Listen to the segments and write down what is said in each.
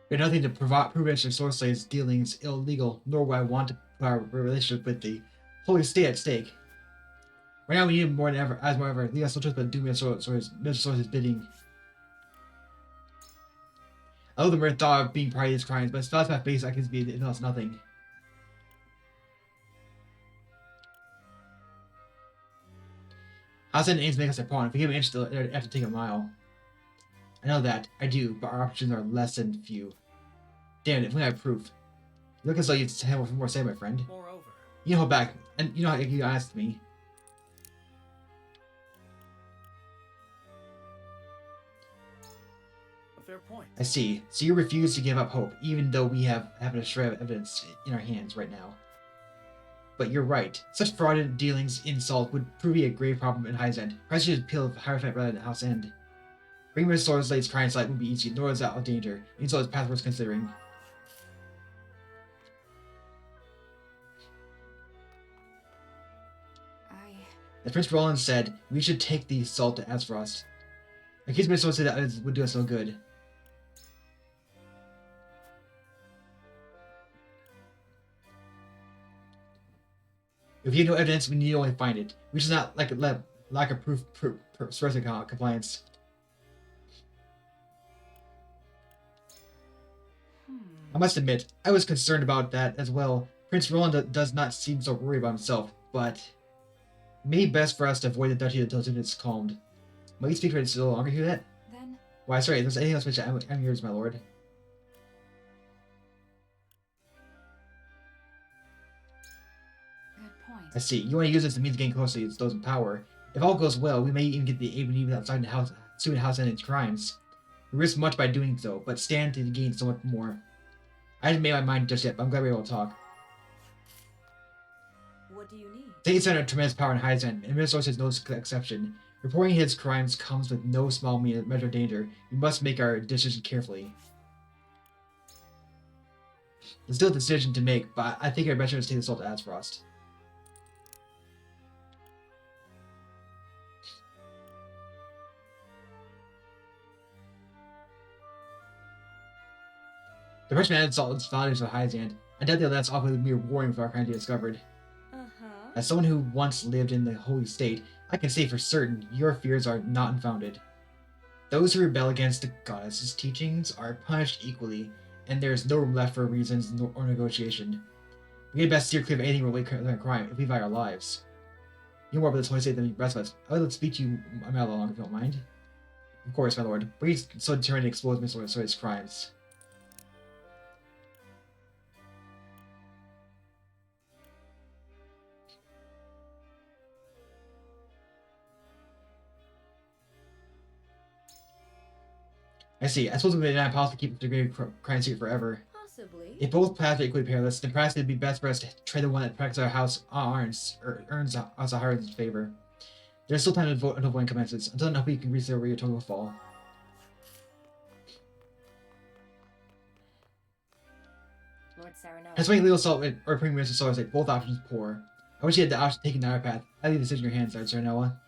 We have nothing to prove Mr. Sorsley's dealings illegal, nor would I want to put our relationship with the holy state at stake. Right now, we need him more than ever. As more ever, leave us no choice but to do Mr. Sorsley's bidding. I know the mere thought of being part of these crimes, but it's not my face I can be it knows nothing. Hassan aims to make us a pawn. If we give an inch, they'll have to take a mile. I know that. I do, but our options are less than few. Damn it, if we have proof. You look as though you have more to say, my friend. Moreover. You know how back, and you know how you asked me. A fair point. I see. So you refuse to give up hope, even though we have a shred of evidence in our hands right now. But you're right. Such fraudulent dealings in Salt would prove to be a grave problem in High's End. Perhaps you should appeal to Hierophant rather than House End. Bringing Mr. Sorsley's crime site would be easy, nor is that out of danger. And so his path worth considering. As Prince Roland said, we should take the salt to Azeroth. In case Mr. Sorsley that would do us no good. If you have no evidence, we need to only find it. We should not let lack of proof suppress compliance. I must admit, I was concerned about that as well. Prince Roland does not seem so worried about himself, but it may be best for us to avoid the duchy until it's calmed. Might you speak for it so longer hear that? Then. Why, sorry, if there's anything else which I'm yours, my lord. I see. You want to use this as a means of getting closer to those in power. If all goes well, we may even get the aid we need without suing the house and its crimes. We risk much by doing so, but stand to gain so much more. I haven't made my mind just yet, but I'm glad we were able to talk. What do you need? Satan's under tremendous power in High's End, and Minnesota is no exception. Reporting his crimes comes with no small measure of danger. We must make our decision carefully. There's still a decision to make, but I think our best is to take this all to Azeroth. The person added salt its values of High's End. I doubt that that's awfully mere warring for our kind to be discovered. As someone who once lived in the Holy State, I can say for certain your fears are not unfounded. Those who rebel against the goddess's teachings are punished equally, and there is no room left for reasons or negotiation. We had best steer clear of anything related to crime if we value our lives. You know more about this Holy State than the rest of us. I would like to speak to you a minute longer if you don't mind. Of course, my lord. But he's so determined to expose Mr. Sorsley's crimes. I see. I suppose it would be not possible to keep the degree of crime secret forever. Possibly. If both paths are equally perilous, then perhaps it would be best for us to trade the one that protects our house earns us a higher favor. There's still time to vote until voting commences. Until then, I hope you can reach there where your total will fall. Lord Saranoa. Persuading legal assault or putting Mr. Sorsley, both options poor. I wish you had the option of taking the higher path. I leave the decision in your hands, Lord Saranoa.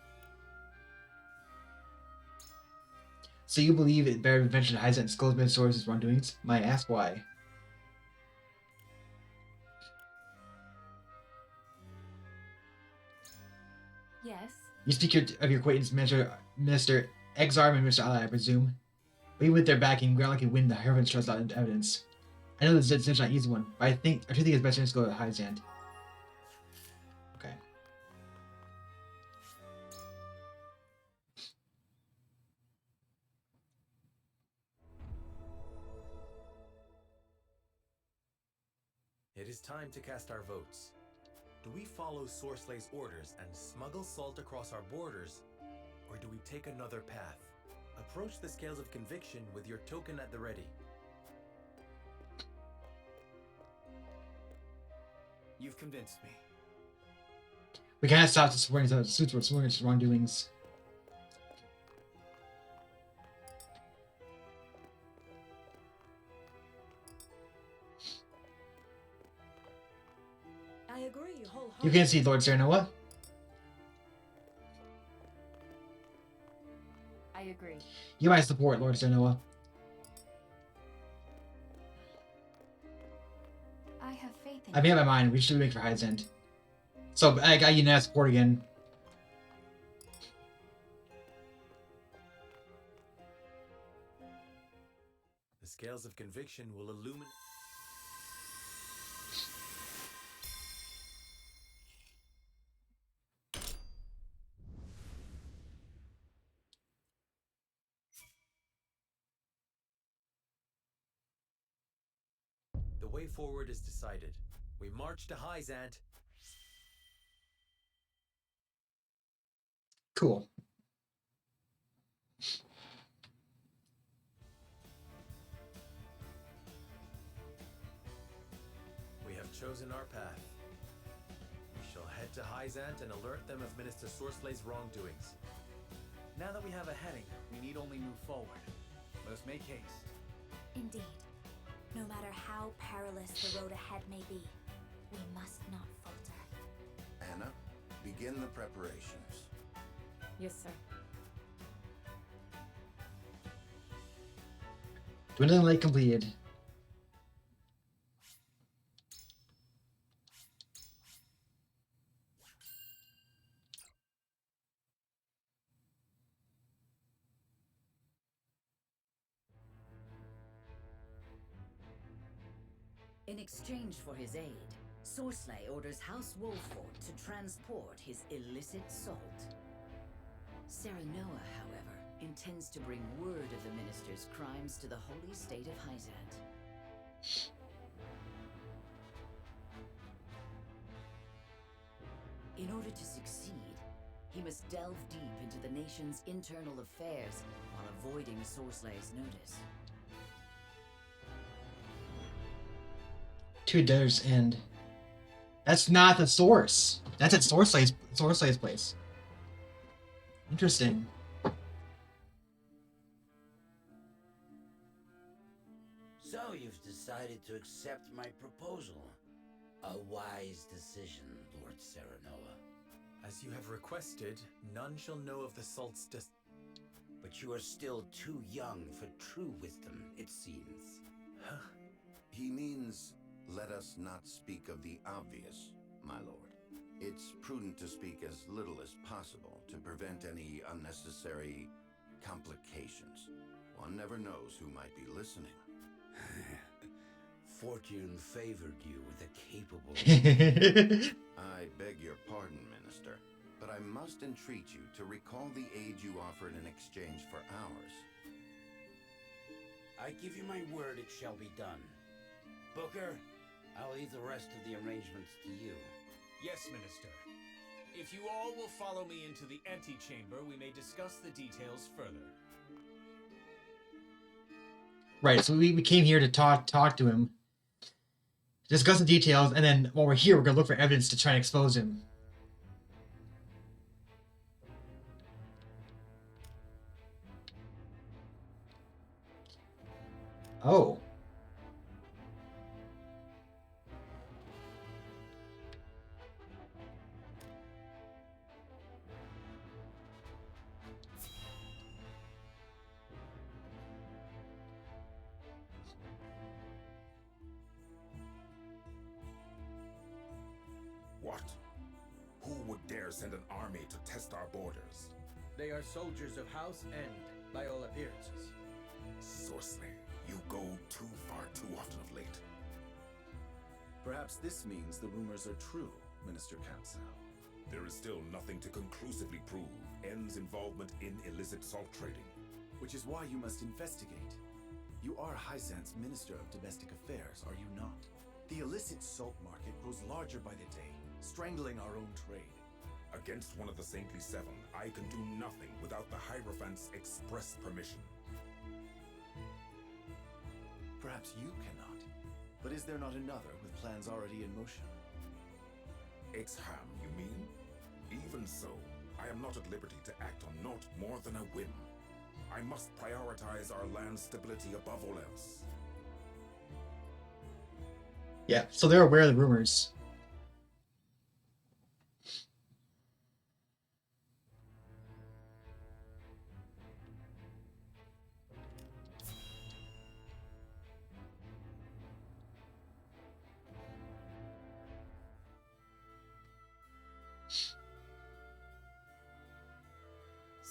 So you believe it better to venture to High's End and disclose Mr. Sorsley's wrongdoings? Might I ask why? Yes. You speak of your acquaintance, Minister Exarm and Mr. Ally, I presume. But even with their backing, we are likely to win the Hierophant's trust without evidence. I know this decision is not an easy one, but I think it's best to go to High's End. Okay. It is time to cast our votes. Do we follow Sorsley's orders and smuggle salt across our borders, or do we take another path? Approach the scales of conviction with your token at the ready. You've convinced me. We can't stop to supporting the suits for Sorsley's wrongdoings. I agree wholeheartedly. You can see Lord Saranoa. I agree. You might support Lord Saranoa. I made up my mind. We should make for High's End. So I got you now support again. The scales of conviction will illuminate. The way forward is decided. We march to Hyzant. Cool. We have chosen our path. We shall head to Hyzant and alert them of Minister Sorsley's wrongdoings. Now that we have a heading, we need only move forward. Let us make haste. Indeed. No matter how perilous the road ahead may be, we must not falter. Anna, begin the preparations. Yes, sir. Dwindling Lake completed. In exchange for his aid, Sorsley orders House Wolford to transport his illicit salt. Serenoa, however, intends to bring word of the minister's crimes to the holy state of Hyzant. In order to succeed, he must delve deep into the nation's internal affairs while avoiding Sorsley's notice. Two Debtors End. That's not the source. That's at Sorsley's place. Interesting. So you've decided to accept my proposal. A wise decision, Lord Serenoa. As you have requested, none shall know of the salt's But you are still too young for true wisdom, it seems. Huh? He means, let us not speak of the obvious, my lord. It's prudent to speak as little as possible to prevent any unnecessary complications. One never knows who might be listening. Fortune favored you with a capable... I beg your pardon, Minister, but I must entreat you to recall the aid you offered in exchange for ours. I give you my word it shall be done. Booker, I'll leave the rest of the arrangements to you. Yes, Minister. If you all will follow me into the antechamber, we may discuss the details further. Right, so we came here to talk to him, discuss the details, and then while we're here, we're gonna look for evidence to try and expose him. Oh. What? Who would dare send an army to test our borders? They are soldiers of House End, by all appearances. Sorsley, you go too far too often of late. Perhaps this means the rumors are true, Minister Cancel. There is still nothing to conclusively prove End's involvement in illicit salt trading. Which is why you must investigate. You are Hyzant's Minister of Domestic Affairs, are you not? The illicit salt market grows larger by the day, strangling our own trade. Against one of the Saintly Seven, I can do nothing without the Hierophant's express permission. Perhaps you cannot. But is there not another with plans already in motion? Exham, you mean? Even so, I am not at liberty to act on naught more than a whim. I must prioritize our land's stability above all else. Yeah, so they're aware of the rumors.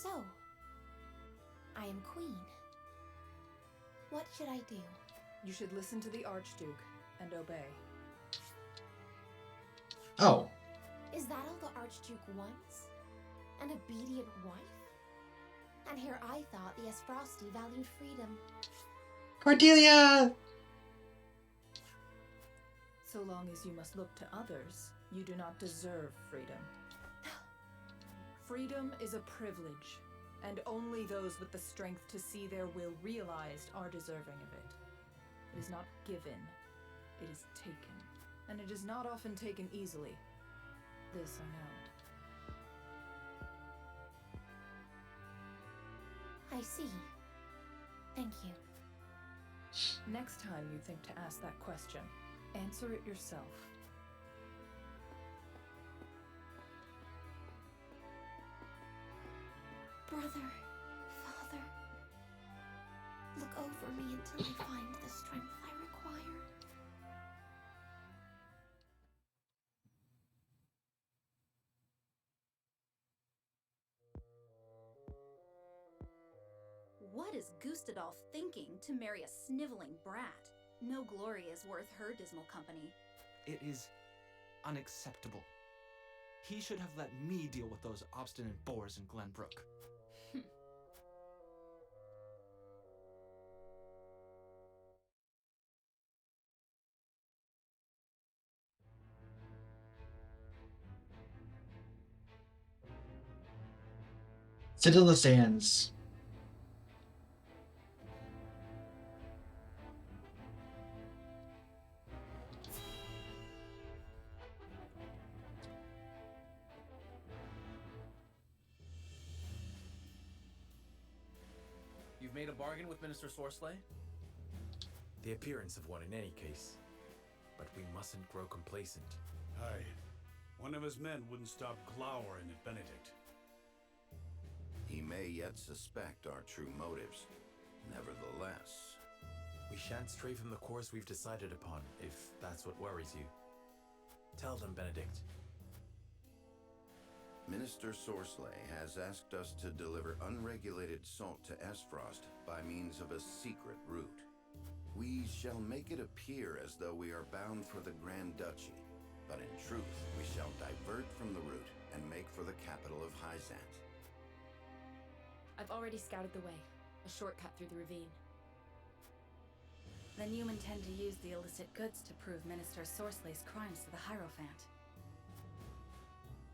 So, I am queen. What should I do? You should listen to the Archduke and obey. Oh. Is that all the Archduke wants? An obedient wife? And here I thought the Esfrosti valued freedom. Cordelia! So long as you must look to others, you do not deserve freedom. Freedom is a privilege, and only those with the strength to see their will realized are deserving of it. It is not given, it is taken. And it is not often taken easily. This I know. I see. Thank you. Next time you think to ask that question, answer it yourself. Brother, father, look over me until I find the strength I require. What is Gustadolf thinking to marry a sniveling brat? No glory is worth her dismal company. It is unacceptable. He should have let me deal with those obstinate boars in Glenbrook. Citadel Sands. You've made a bargain with Minister Sorsley? The appearance of one in any case. But we mustn't grow complacent. Aye. One of his men wouldn't stop glowering at Benedict. He may yet suspect our true motives. Nevertheless... We shan't stray from the course we've decided upon, if that's what worries you. Tell them, Benedict. Minister Sorsley has asked us to deliver unregulated salt to Esfrost by means of a secret route. We shall make it appear as though we are bound for the Grand Duchy, but in truth, we shall divert from the route and make for the capital of Hyzant. I've already scouted the way. A shortcut through the ravine. Then you intend to use the illicit goods to prove Minister Sorsley's crimes to the Hierophant.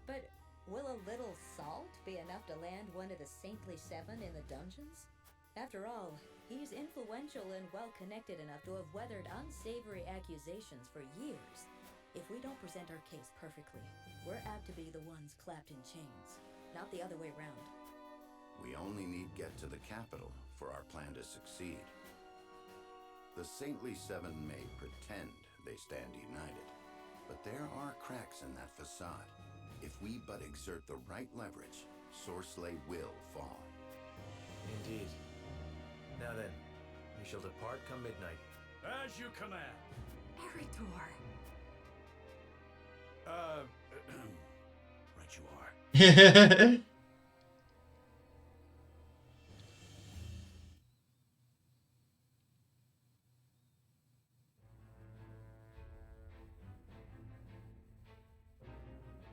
But will a little salt be enough to land one of the Saintly Seven in the dungeons? After all, he's influential and well-connected enough to have weathered unsavory accusations for years. If we don't present our case perfectly, we're apt to be the ones clapped in chains, not the other way round. We only need get to the capital for our plan to succeed. The Saintly Seven may pretend they stand united, but there are cracks in that facade. If we but exert the right leverage, Sorsley will fall. Indeed. Now then, we shall depart come midnight. As you command. Eritor. Right you are.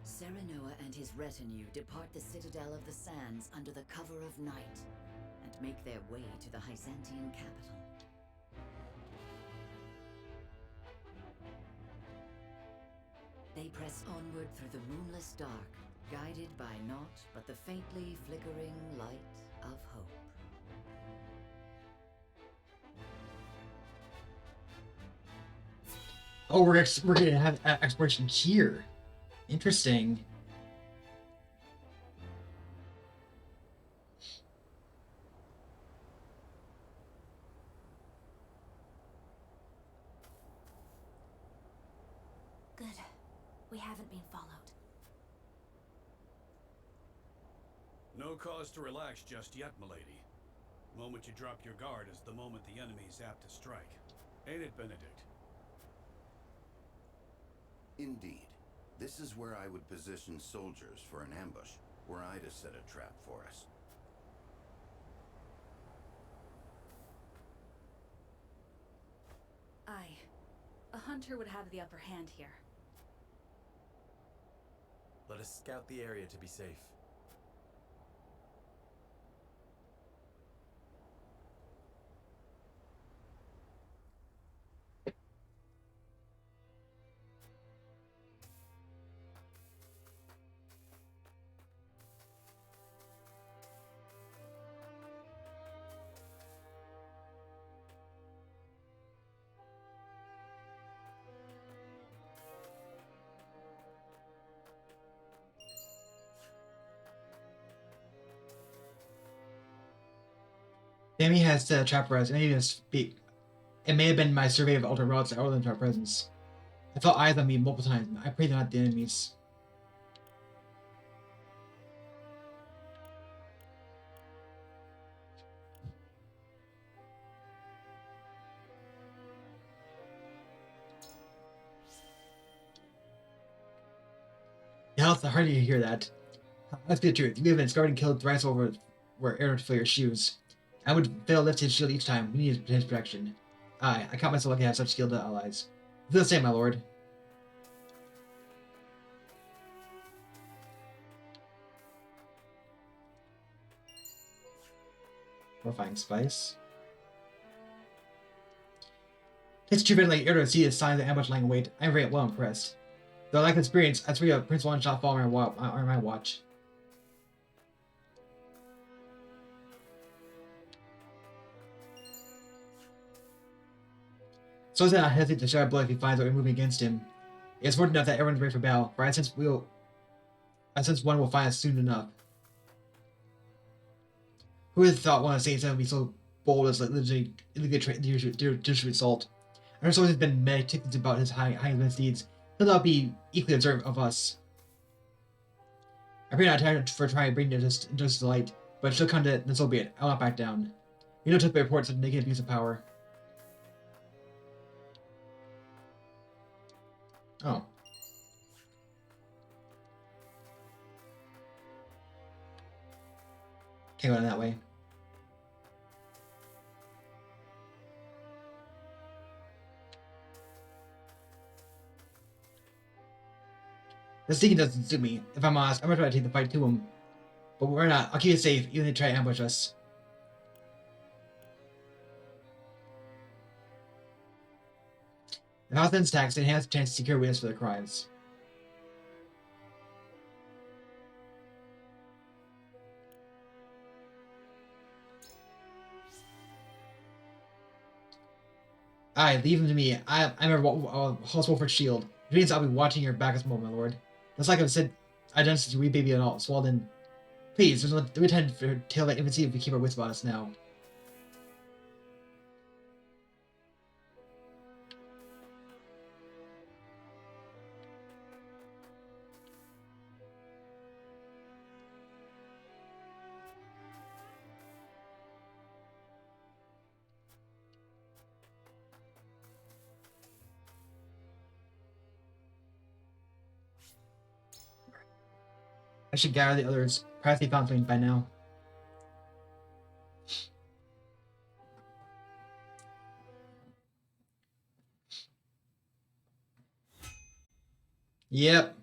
Serenoa and his retinue depart the Citadel of the Sands under the cover of night, and make their way to the Hyzantian capital. They press onward through the moonless dark, guided by naught but the faintly flickering light of hope. Oh, we're gonna have exploration here. Interesting. Good. We haven't been followed. No cause to relax just yet, milady. The moment you drop your guard is the moment the enemy is apt to strike. Ain't it, Benedict? Indeed. This is where I would position soldiers for an ambush, were I to set a trap for us. Aye. A hunter would have the upper hand here. Let us scout the area to be safe. Sammy has trap res. It may have been my survey of alternate routes that ordered into our presence. I felt eyes on me multiple times. I prayed they're not the enemies. Yeah, it's hard to hear that. Let's be the truth. We have been scarred and killed thrice over where arrow to fill your shoes. I would fail to lift his shield each time. We need his protection. I count myself lucky to have such skilled allies. I feel the same, my lord. Horrifying spice. Takes too like arrow to see the signs of ambush lying in wait. I'm very well impressed. Though I lack experience, I three a Prince one shot fall on my watch. So does not hesitate to share blood if he finds that we're moving against him. It's important enough that everyone's ready for battle, for I sense one will find us soon enough. Who would have thought one of the Saints would be so bold as literally illegally assault? Our source has been meticulous about his high misdeeds. He'll not be equally observant of us. I pray not time for trying to bring justice to light, but she'll come to it, then so be it. I'll not back down. We don't take the reports of naked abuse of power. Oh. Can't go down that way. The sneaking doesn't suit me. If I'm honest, I'm gonna try to take the fight to him. But we're not. I'll keep it safe, even if they try to ambush us. If House tax, then he has a chance to secure witness for their crimes. Aye, leave him to me. I'm a House Wolford's shield. It means I'll be watching your back as well, my lord. Just like I've said, I done since we baby and all swallowed in. Please, there's no time for tale that infancy if we keep our wits about us now. I should gather the others. Perhaps they found something by now. Yep.